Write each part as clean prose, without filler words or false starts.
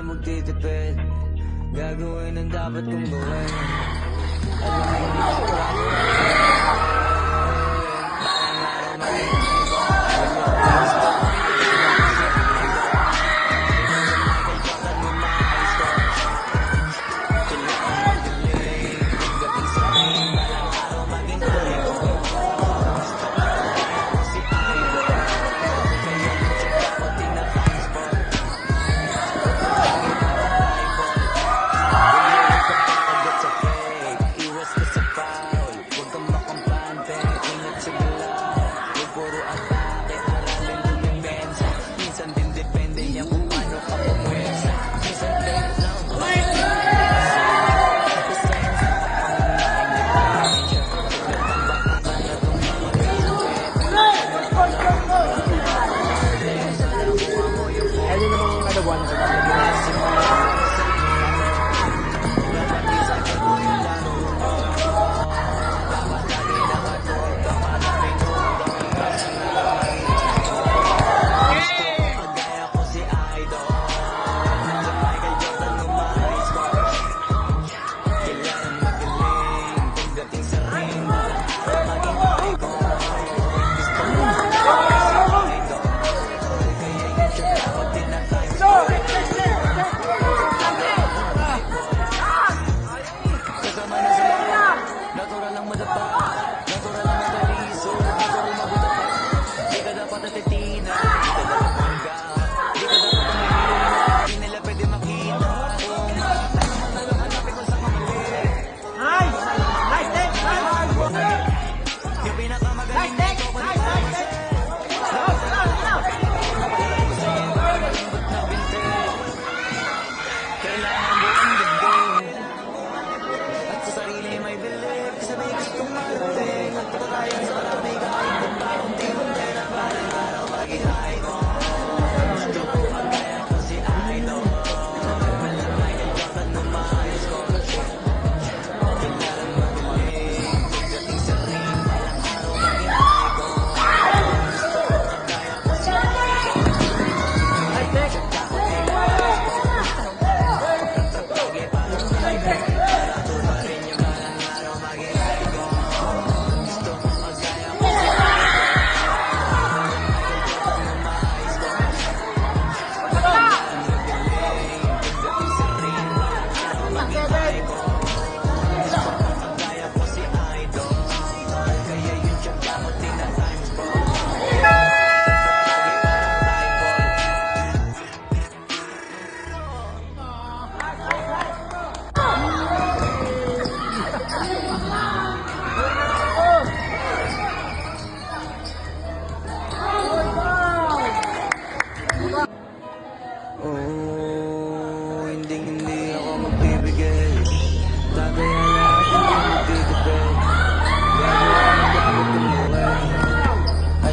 magtitipid. Gagawin ang dapat kong gawin.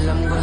Alam ko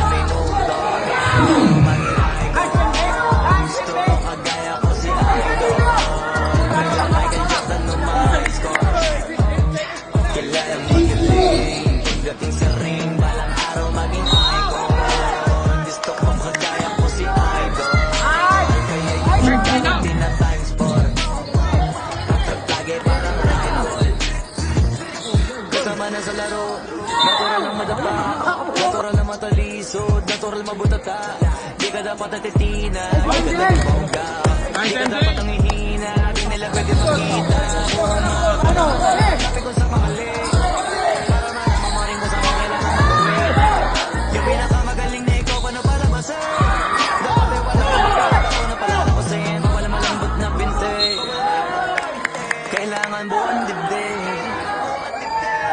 di ko parang araw Kasama na sa laro, natural ang madapa, natural ang matalisod. natural mabutata. Di ka dapat natitina, di ka dapat mahuga. Di ka dapat ang hihina, di nila pwede makita. Sabi ko sa pamali, para mamaring ko sa mga kailangan magawin. Yung pinakamagaling na ikaw, paano palabasin? Dapat ay wala ka magkakataon na palalabasin. Wala malambot na binte, kailangan buwan dibdib.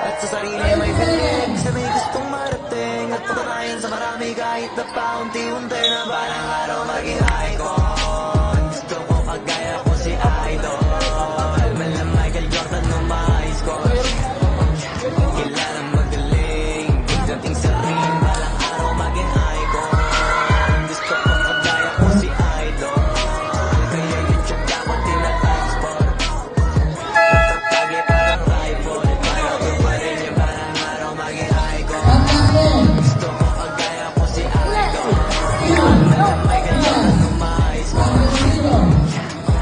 At sa sarili may bilib, sa may gustong marating. At pagkakayan sa marami kahit na paunti-unti na balang araw maging icon. Gusto ko kagaya ko si Idol, mala Michael Jordan no ma-score. Kailangan magaling, pagdating sa ring, balang araw maging icon. Gusto ko kagaya ko si Idol, kaya yung tsaga ko tinatransport. Tatagay parang rifle, para tuparin yung balang araw maging icon. Gusto ko kagaya ko si Idol, mala Michael Jordan no ma-score.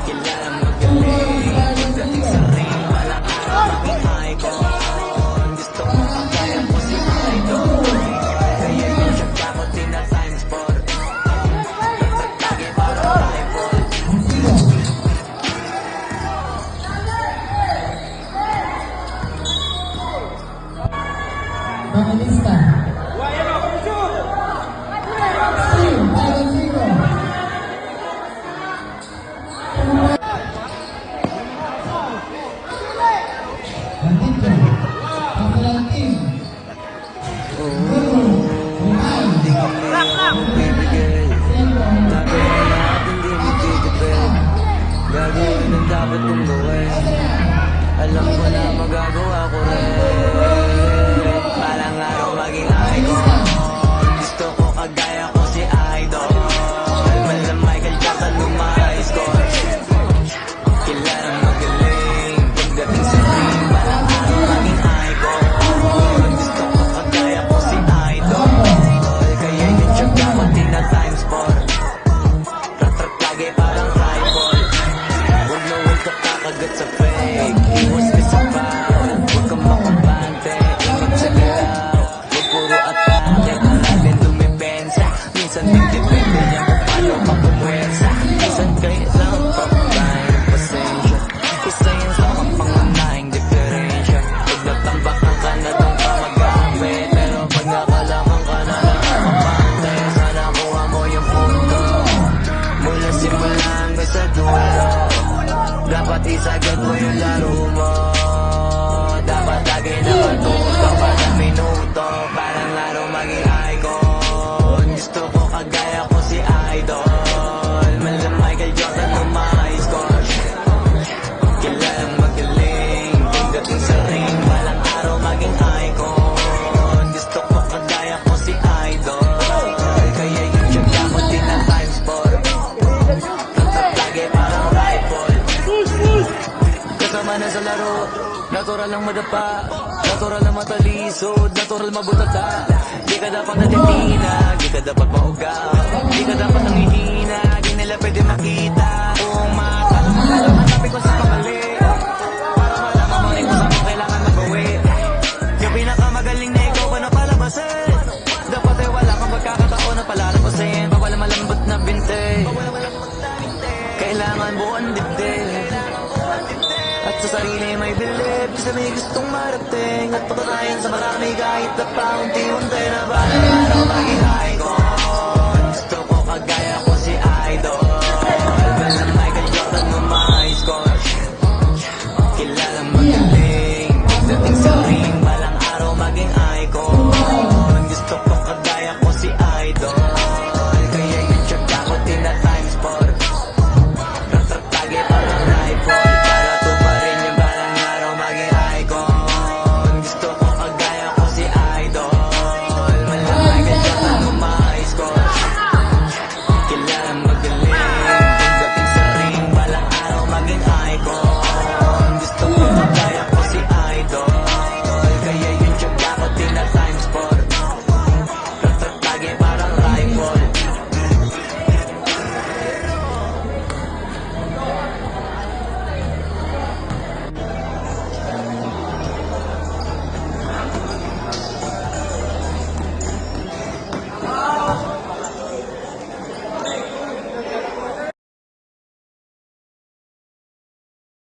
Kailangan magaling, pagdating sa ring, balang araw maging icon. Gusto ko kagaya ko si Idol, kaya yung tsaga ko tinatransport. Tatagay parang rifle. Pangalista. Hindi ko bibigay, gagawin lahat hindi magtitipid. Gagawin ang dapat kong gawin, alam ko na magagawa ko rin. Balang araw maging icon, gusto ko kagaya ko si Idol, mala Michael Jordan no ma-score. Kailangan magaling, pagdating sa ring, balang araw maging icon. Gusto ko kagaya ko si Idol, kaya yung tsaga ko tina-times 4. Ratrat lagi parang rifle, huwag na huwag ka kakagat sa fake. Iwas ka sa foul, huwag kang makabante. Ingat sa galaw, huwag puro atake. Maraming dumipensa, minsan may depende niya kung paano ka pumwersa. Minsan kailangan pa tayong pasensya, isa yan sa mga pangunahing diferensya. Pag natambakan ka na doon ka mag-aamit, pero pag nakalaman ka na lang kapante, sana kuha mo yung punto mula simula hanggang sa dulo. Dapat isagad mo yung laro mo, dapat lagi nakatutok ka pa ng minuto. Parang laro maging icon, gusto ko kagaya ko si Idol, mala Michael Jordan no ma-score. Kailangan magaling, pagdating sa ring, balang araw maging icon. Gusto ko kagaya ko si Idol, kaya yung tsaga ko tina-times 4. Tatat lagi parang rifle, kasama na sa laro. Natural lang madapa, natural lang matalisod, natural mabutata. Di ka dapat natitina, di ka dapat mahuga. Di ka dapat nangihina, di nila pwede makita. Kung makakalaman, hanapin ko sa pamali, para malaman mo rin kung saan mo kailangan magawin. Yung pinakamagaling na ikaw, paano palabasin? Dapat ay wala kang pagkakataon na palalabasin. Bawal malambot na binte, kailangan buwan dibdib. At sa sarili may bilib, sa may gustong marating. At pagkakayan sa marami kahit na paunti-unti na balang araw maging icon. Gusto ko kagaya ko si Idol, mala Michael Jordan no ma-score. Kailangan magaling, pagdating sa ring, balang araw maging icon. Gusto ko kagaya ko si Idol, kaya yung tsaga ko tina-times 4. Ratrat lagi parang rifle, para tuparin yung balang araw maging icon. Gusto ko kagaya ko si Idol, mala Michael Jordan no ma-score. Kailangan magaling,